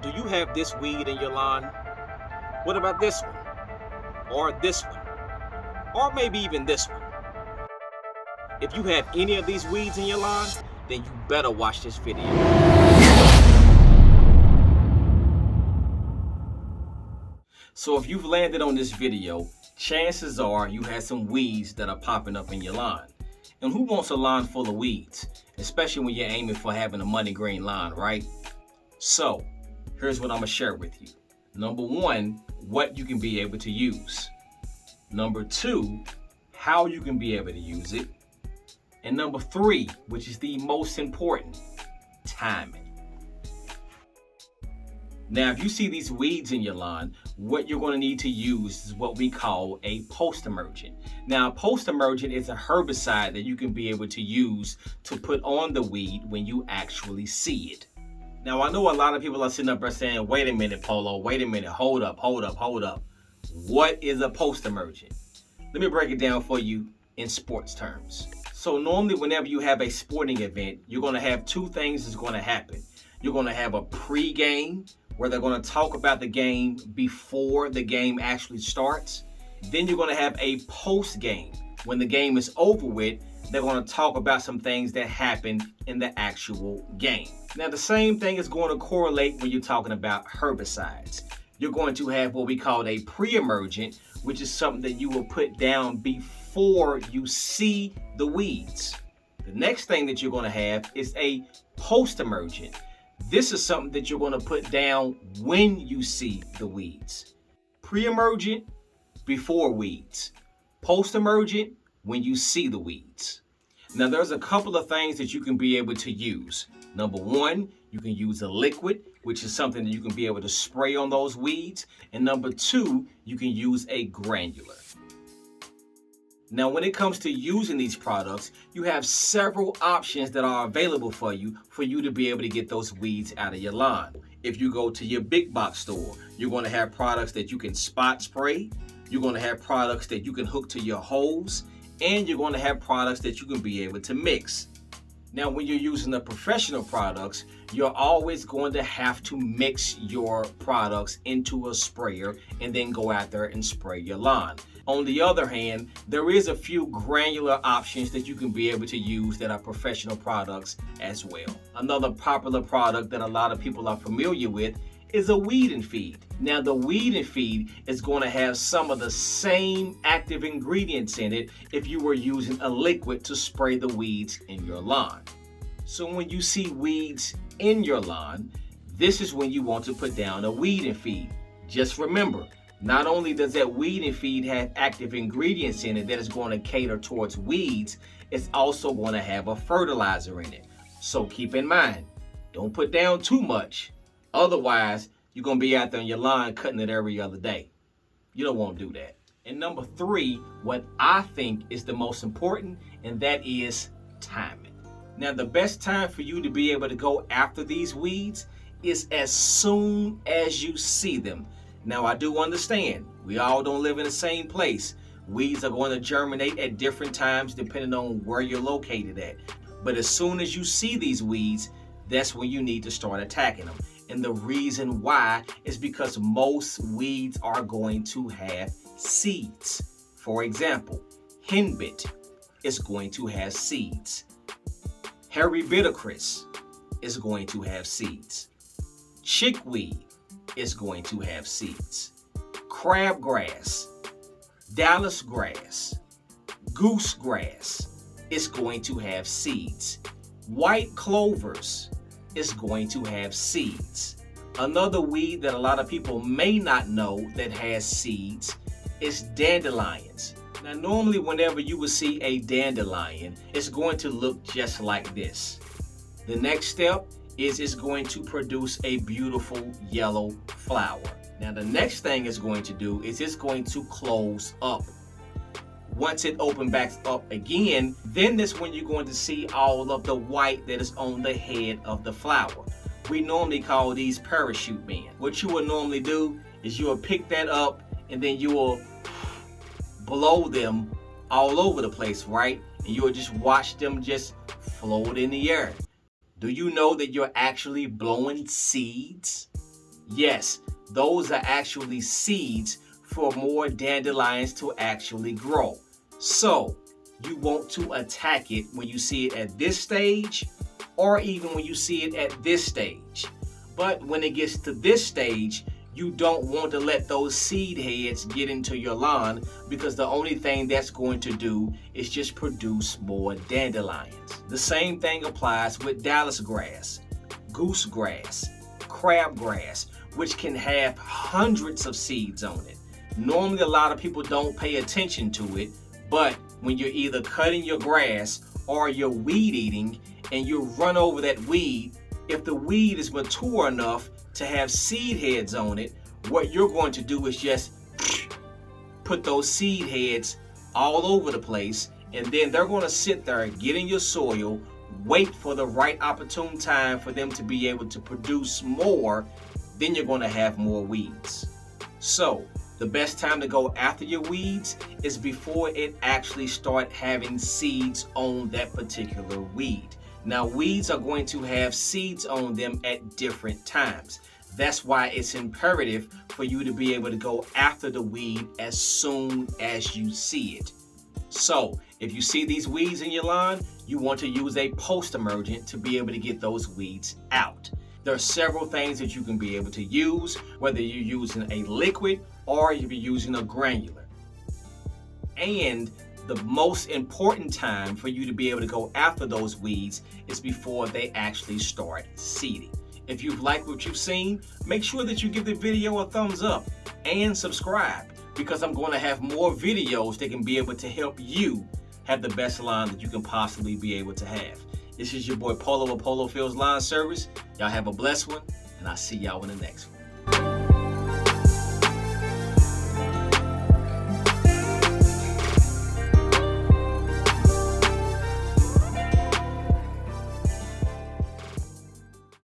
Do you have this weed in your lawn? What about this one? Or this one? Or maybe even this one? If you have any of these weeds in your lawn, then you better watch this video. So if you've landed on this video, chances are you had some weeds that are popping up in your lawn. And who wants a lawn full of weeds? Especially when you're aiming for having a money green lawn, right? So here's what I'm gonna share with you. Number one, what you can be able to use. Number two, how you can be able to use it. And number three, which is the most important, timing. Now, if you see these weeds in your lawn, what you're going to need to use is what we call a Postemergent. Now, Postemergent is a herbicide that you can be able to use to put on the weed when you actually see it. Now, I know a lot of people are sitting up there saying, wait a minute, Polo, wait a minute, hold up. What is a Postemergent? Let me break it down for you in sports terms. So normally whenever you have a sporting event, you're going to have two things that's going to happen. You're going to have a pre-game where they're going to talk about the game before the game actually starts. Then you're going to have a post-game. When the game is over with, they're going to talk about some things that happened in the actual game. Now the same thing is going to correlate when you're talking about herbicides. You're going to have what we call a pre-emergent, which is something that you will put down before you see the weeds. The next thing that you're going to have is a post-emergent. This is something that you're going to put down when you see the weeds. Pre-emergent, before weeds. Post-emergent, when you see the weeds. Now there's a couple of things that you can be able to use. Number one, you can use a liquid, which is something that you can be able to spray on those weeds. And number two, you can use a granular. Now, when it comes to using these products, you have several options that are available for you to be able to get those weeds out of your lawn. If you go to your big box store, you're going to have products that you can spot spray. You're going to have products that you can hook to your hose, and you're going to have products that you can be able to mix. Now, when you're using the professional products, you're always going to have to mix your products into a sprayer and then go out there and spray your lawn. On the other hand, there is a few granular options that you can be able to use that are professional products as well. Another popular product that a lot of people are familiar with is a weed and feed. Now, the weed and feed is going to have some of the same active ingredients in it if you were using a liquid to spray the weeds in your lawn. So when you see weeds in your lawn, this is when you want to put down a weed and feed. Just remember, not only does that weed and feed have active ingredients in it that is going to cater towards weeds, it's also going to have a fertilizer in it. So keep in mind, don't put down too much. Otherwise, you're going to be out there on your lawn cutting it every other day. You don't want to do that. And number three, what I think is the most important, and that is timing. Now, the best time for you to be able to go after these weeds is as soon as you see them. Now, I do understand we all don't live in the same place. Weeds are going to germinate at different times depending on where you're located at. But as soon as you see these weeds, that's when you need to start attacking them. And the reason why is because most weeds are going to have seeds. For example, henbit is going to have seeds. Herbicides is going to have seeds. Chickweed is going to have seeds. Crabgrass, Dallas grass, goosegrass is going to have seeds. White clovers is going to have seeds. Another weed that a lot of people may not know that has seeds is dandelions. Now, normally whenever you will see a dandelion, it's going to look just like this. The next step is it's going to produce a beautiful yellow flower. Now, the next thing it's going to do is it's going to close up. Once it opens back up again, then that's when you're going to see all of the white that is on the head of the flower. We normally call these parachute men. What you will normally do is you will pick that up and then you will blow them all over the place, right? And you will just watch them just float in the air. Do you know that you're actually blowing seeds? Yes, those are actually seeds for more dandelions to actually grow. So you want to attack it when you see it at this stage, or even when you see it at this stage. But when it gets to this stage, you don't want to let those seed heads get into your lawn, because the only thing that's going to do is just produce more dandelions. The same thing applies with Dallas grass, goose grass, crabgrass, which can have hundreds of seeds on it. Normally, a lot of people don't pay attention to it, but when you're either cutting your grass or you're weed eating and you run over that weed, if the weed is mature enough to have seed heads on it, what you're going to do is just put those seed heads all over the place, and then they're going to sit there, get in your soil, wait for the right opportune time for them to be able to produce more. Then you're going to have more weeds. So the best time to go after your weeds is before it actually start having seeds on that particular weed. Now, weeds are going to have seeds on them at different times. That's why it's imperative for you to be able to go after the weed as soon as you see it. So if you see these weeds in your lawn, you want to use a Postemergent to be able to get those weeds out. There are several things that you can be able to use, whether you're using a liquid or you're using a granular. And the most important time for you to be able to go after those weeds is before they actually start seeding. If you've liked what you've seen, make sure that you give the video a thumbs up and subscribe, because I'm going to have more videos that can be able to help you have the best lawn that you can possibly be able to have. This is your boy Polo of Polo Fields Lawn Service. Y'all have a blessed one, and I'll see y'all in the next one.